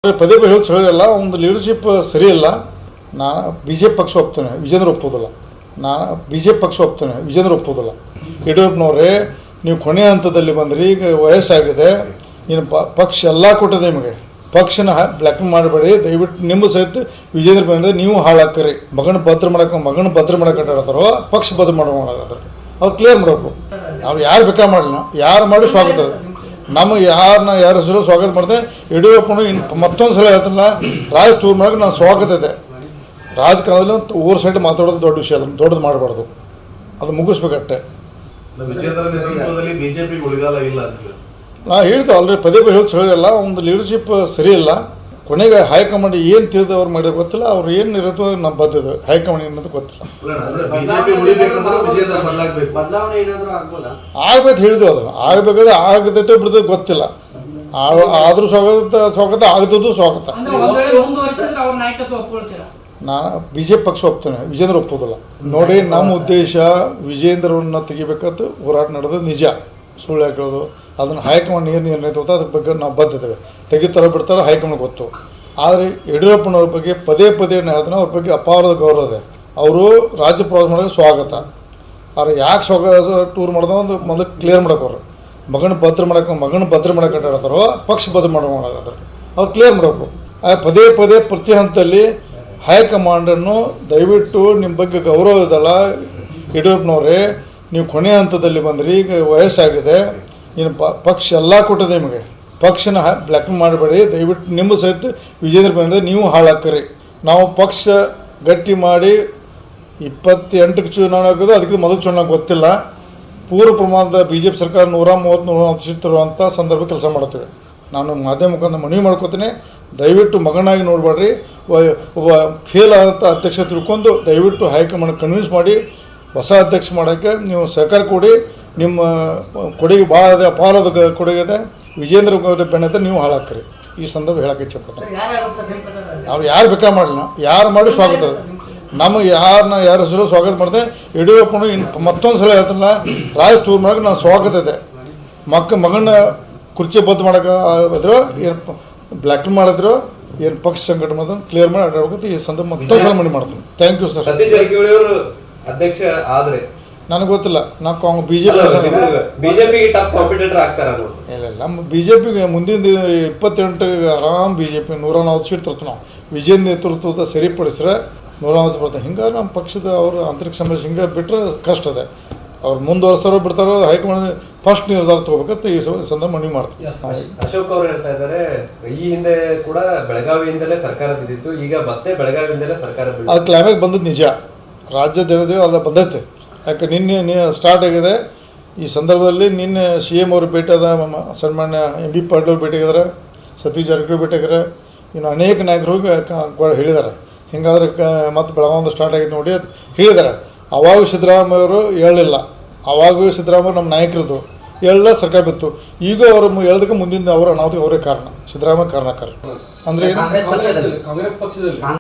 ಪದೇ ಪದೇ ಹೇಳಿಲ್ಲ, ಒಂದು ಲೀಡರ್ಶಿಪ್ ಸರಿ ಇಲ್ಲ. ನಾನು ಬಿ ಜೆ ಪಿ ಪಕ್ಷ ಒಪ್ತೇನೆ, ವಿಜೇಂದ್ರ ಒಪ್ಪೋದಿಲ್ಲ. ನಾನು ಬಿ ಜೆ ಪಿ ಪಕ್ಷ ಒಪ್ತೇನೆ, ವಿಜೇಂದ್ರ ಒಪ್ಪೋದಿಲ್ಲ. ಯಡಿಯೂರಪ್ಪನವರೇ, ನೀವು ಕೊನೆಯ ಹಂತದಲ್ಲಿ ಬಂದ್ರಿ, ಈಗ ವಯಸ್ಸಾಗಿದೆ, ಇನ್ನು ಪಕ್ಷ ಎಲ್ಲ ಕೊಟ್ಟಿದೆ ನಿಮಗೆ. ಪಕ್ಷನ ಬ್ಲ್ಯಾಕ್ ಮಾಡಬೇಡಿ, ದಯವಿಟ್ಟು ನಿಮ್ಮ ಸಹಿತ ವಿಜೇಂದ್ರ ಬಂದರೆ ನೀವು ಹಾಳಾಕ್ರಿ. ಮಗನ ಭದ್ರ ಮಾಡಕ್ಕೆ ಆಡ್ತಾರೋ ಪಕ್ಷ ಭದ್ರ ಮಾಡೋದು ಅವ್ರು ಕ್ಲಿಯರ್ ಮಾಡಬೇಕು. ಅವ್ರು ಯಾರು ಬೇಕಾ ಮಾಡಲಿಲ್ಲ, ಯಾರು ಮಾಡಿ ಸ್ವಾಗತ. ನಮಗೆ ಯಾರ ಹೆಸರು ಸ್ವಾಗತ ಮಾಡಿದೆ. ಯಡಿಯೂರಪ್ಪನು ಮತ್ತೊಂದು ಸಲ ಹೇಳ್ತಾನಲ್ಲ, ರಾಜ ಚೂರು ಮಾಡೋಕೆ ನಾನು ಸ್ವಾಗತ ಇದೆ. ರಾಜಕಾರಣದಲ್ಲಿ ಓವರ್ ಸೈಡ್ ಮಾತಾಡೋದು ದೊಡ್ಡ ವಿಷಯ ಅಲ್ಲ, ದೊಡ್ಡದು ಮಾಡಬಾರ್ದು, ಅದು ಮುಗಿಸ್ಬೇಕಟ್ಟೆ. ನಾ ಹೇಳ್ದೆ ಆಲ್ರೆಡಿ ಪದೇ ಹೇಳಿಲ್ಲ, ಒಂದು ಲೀಡರ್ಶಿಪ್ ಸರಿ ಇಲ್ಲ. ಕೊನೆಗೆ ಹೈಕಮಾಂಡ್ ಏನು ತಿಳಿದು ಅವ್ರು ಮಾಡಿದ್ರೆ ಗೊತ್ತಿಲ್ಲ, ಅವ್ರು ಏನು ಇರುತ್ತೋ ನಮ್ಮ ಬದ್ಧತೆ ಹೈಕಮಾಂಡ್ ಏನಂತ ಗೊತ್ತಿಲ್ಲ. ಆಗ್ಬೇಕು ಹೇಳಿದ್ವಿ, ಅದು ಆಗಬೇಕಾದ್ರೆ ಆಗತೈತೆ ಬಿಡ್ತದೆ ಗೊತ್ತಿಲ್ಲ. ಆದರೂ ಸ್ವಾಗತ ಆಗದ್ದು ಸ್ವಾಗತ. ನಾನು ಬಿ ಜೆ ಪಿ ಪಕ್ಷ ಒಪ್ತೇನೆ, ವಿಜೇಂದ್ರ ಒಪ್ಪೋದಿಲ್ಲ. ನೋಡಿ, ನಮ್ಮ ಉದ್ದೇಶ ವಿಜೇಂದ್ರವನ್ನು ತೆಗಿಬೇಕಂತ ಹೋರಾಟ ನಡೆದು ನಿಜ, ಸುಳ್ಳು ಹಾಕೋದು. ಅದನ್ನು ಹೈಕಮಾಂಡ್ ಏನು ನಿರ್ಣಯ ತಗೋತಾ ಅದ್ರ ಬಗ್ಗೆ ನಾವು ಬದ್ಧತೆವೆ. ತೆಗಿತಾರೋ ಬಿಡ್ತಾರೋ ಹೈಕಮಾಂಡ್ ಗೊತ್ತು. ಆದರೆ ಯಡಿಯೂರಪ್ಪನವ್ರ ಬಗ್ಗೆ ಪದೇ ಹೇಳ್ತಾನೆ, ಅವ್ರ ಬಗ್ಗೆ ಅಪಾರದ ಗೌರವ ಇದೆ. ಅವರು ರಾಜ್ಯ ಪ್ರವಾಸ ಮಾಡೋಕ್ಕೆ ಸ್ವಾಗತ. ಅವ್ರು ಯಾಕೆ ಸ್ವಾಗತ ಟೂರ್ ಮಾಡೋದು ಒಂದು ಮೊದಲು ಕ್ಲಿಯರ್ ಮಾಡೋಕೆ, ಅವರು ಮಗನ ಭದ್ರ ಮಾಡಕ್ಕೆ ಆಡ್ತಾರೋ ಪಕ್ಷ ಭದ್ರ ಮಾಡೋದು ಅವ್ರು ಕ್ಲಿಯರ್ ಮಾಡಬೇಕು. ಪದೇ ಪ್ರತಿ ಹಂತದಲ್ಲಿ ಹೈಕಮಾಂಡನ್ನು ದಯವಿಟ್ಟು ನಿಮ್ಮ ಬಗ್ಗೆ ಗೌರವ ಇದಲ್ಲ ಯಡಿಯೂರಪ್ಪನವರೇ, ನೀವು ಕೊನೆಯ ಹಂತದಲ್ಲಿ ಬಂದ್ರಿ, ಈಗ ವಯಸ್ಸಾಗಿದೆ, ಇನ್ನು ಪಕ್ಷ ಎಲ್ಲ ಕೊಟ್ಟಿದೆ ನಿಮಗೆ. ಪಕ್ಷನ ಬ್ಲ್ಯಾಕ್ ಮಾಡಬೇಡಿ, ದಯವಿಟ್ಟು ನಿಮ್ಮ ಸಹಿತ ವಿಜೇಂದ್ರ ಬಂದರೆ ನೀವು ಹಾಳಾಕ್ರಿ. ನಾವು ಪಕ್ಷ ಗಟ್ಟಿ ಮಾಡಿ 28ಕ್ಕೆ ಚುನಾವಣೆ ಆಗೋದು, ಅದಕ್ಕೆ ಮೊದಲು ಚುನಾವಣೆ ಗೊತ್ತಿಲ್ಲ. ಪೂರ್ವ ಪ್ರಮಾಣದ ಬಿ ಜೆ ಪಿ ಸರ್ಕಾರ 130-140 ಸೀಟ್ ತರುವಂಥ ಸಂದರ್ಭ ಕೆಲಸ ಮಾಡ್ತೇವೆ. ನಾನು ಮಾಧ್ಯಮ ಮುಖಾಂತರ ಮನವಿ ಮಾಡ್ಕೋತೀನಿ, ದಯವಿಟ್ಟು ಮಗನಾಗಿ ನೋಡಬೇಡ್ರಿ. ಒಬ್ಬ ಫೇಲ್ ಆದಂಥ ಅಧ್ಯಕ್ಷ ತಿಳ್ಕೊಂಡು ದಯವಿಟ್ಟು ಹೈಕಮಾಂಡ್ ಕನ್ವಿನ್ಸ್ ಮಾಡಿ ಹೊಸ ಅಧ್ಯಕ್ಷ ಮಾಡೋಕ್ಕೆ ನೀವು ಸಹಕಾರ ಕೊಡಿ. ನಿಮ್ಮ ಕೊಡುಗೆ ಭಾಳ ಇದೆ, ಅಪಾರದ ಕೊಡುಗೆ ಇದೆ. ವಿಜೇಂದ್ರ ಬೆನ್ನತ್ತೆ ನೀವು ಹಾಳಾಕ್ರಿ. ಈ ಸಂದರ್ಭ ಹೇಳಕ್ಕೆ ಇಚ್ಛೆಪಡ್ತಾರೆ. ಅವ್ರು ಯಾರು ಬೇಕಾ ಮಾಡಲಿಲ್ಲ, ಯಾರು ಮಾಡಿ ಸ್ವಾಗತ. ನಮಗೆ ಯಾರ ಹೆಸರು ಸ್ವಾಗತ ಮಾಡಿದೆ. ಯಡಿಯೂರಪ್ಪನು ಮತ್ತೊಂದು ಸಲ ಹೇಳ್ತಾನಲ್ಲ, ರಾಜ ಚೂರು ಮಾಡೋಕೆ ನಾನು ಸ್ವಾಗತ ಇದೆ. ಮಗನ ಕುರ್ಚಿ ಬದ್ದು ಮಾಡೋಕೆ ಇದ್ರು, ಏನು ಬ್ಲ್ಯಾಕ್ ಮಾಡಿದ್ರು, ಏನು ಪಕ್ಷ ಸಂಘಟನೆ ಮಾಡೋದು ಕ್ಲಿಯರ್ ಮಾಡಿ ಆಡಬೇಕು. ಈ ಸಂದರ್ಭ ಮತ್ತೊಂದು ಸಲ ಮನೆ ಮಾಡ್ತೀನಿ. Thank you sir. ಅಧ್ಯಕ್ಷ ಆದರೆ ನನಗೆ ಗೊತ್ತಿಲ್ಲ. ನಾವು ಬಿಜೆಪಿಗೆ ಟಫ್ ಕಾಂಪಿಟೇಟರ್ ಆಗ್ತಾರ. ಇಲ್ಲ, ನಮ್ಮ ಬಿ ಜೆ ಪಿಗೆ ಮುಂದಿನ 28ಗೆ ಆರಾಮ್ ಬಿ ಜೆ ಪಿ 140 ಸೀಟ್ ತರ್ತೀವಿ ನಾವು. ವಿಜೇಂದ್ರ ನೇತೃತ್ವದ ಸರಿಪಡಿಸ್ರೆ 140 ಬರ್ತಾರೆ. ಹಿಂಗೆ ನಮ್ಮ ಪಕ್ಷದ ಅವರು ಆಂತರಿಕ ಸಮಸ್ಯೆ ಹಿಂಗೆ ಬಿಟ್ಟರೆ ಕಷ್ಟ ಇದೆ. ಅವ್ರು ಮುಂದುವರಿಸ್ತಾರೋ ಬಿಡ್ತಾರೋ ಹೈಕಮಾಂಡ್ ಫಸ್ಟ್ ನಿರ್ಧಾರ ತಗೋಬೇಕಂತ ಈ ಸಂದರ್ಭ ಮನವಿ ಮಾಡ್ತೀವಿ. ಅಶೋಕ್ ಅವರು ಹೇಳ್ತಾ ಇದ್ದಾರೆ, ಈ ಹಿಂದೆ ಕೂಡ ಬೆಳಗಾವಿಯಿಂದಲೇ ಸರ್ಕಾರ ಬಿದ್ದಿತ್ತು, ಈಗ ಮತ್ತೆ ಬೆಳಗಾವಿಯಿಂದಲೇ ಸರ್ಕಾರ ಅದು ಕ್ಲೈಮ್ಯಾಕ್ಸ್ ಬಂದದ್ದು ನಿಜ. ರಾಜ್ಯದ ಏನಿದೆಯೋ ಅದು ಬಂದೈತೆ. ಯಾಕೆ ನಿನ್ನೆ ಸ್ಟಾರ್ಟ್ ಆಗಿದೆ. ಈ ಸಂದರ್ಭದಲ್ಲಿ ನಿನ್ನೆ CM ಅವರು ಭೇಟಿಯಾದ, ಸನ್ಮಾನ್ಯ MP ಪಾಟೀಲ್ ಅವರು ಭೇಟಿಯಾಗಿದ್ದಾರೆ, ಸತೀಶ್ ಜಾರಕಿಹೊಳಿ ಭೇಟಿಯಾಗಿದ್ದಾರೆ, ಇನ್ನು ಅನೇಕ ನಾಯಕರು ಹೇಳಿದ್ದಾರೆ. ಹಿಂಗಾದ್ರೆ ಮತ್ತು ಬೆಳಗಾವಿ ಸ್ಟಾರ್ಟ್ ಆಗಿದೆ ನೋಡಿ ಅದು ಹೇಳಿದ್ದಾರೆ. ಅವಾಗ ಸಿದ್ದರಾಮಯ್ಯ ಅವರು ಹೇಳಲಿಲ್ಲ. ಅವಾಗೂ ಸಿದ್ದರಾಮಯ್ಯ ನಮ್ಮ ನಾಯಕರದ್ದು ಹೇಳಲ್ಲ, ಸರ್ಕಾರ ಬಿತ್ತು. ಈಗ ಅವರು ಹೇಳೋದಕ್ಕೆ ಮುಂದಿನ ಅವರ ಅನಾಹುತಕ್ಕೆ ಅವರೇ ಕಾರಣ. ಸಿದ್ದರಾಮಯ್ಯ ಕಾರಣಕಾರ ಅಂದರೆ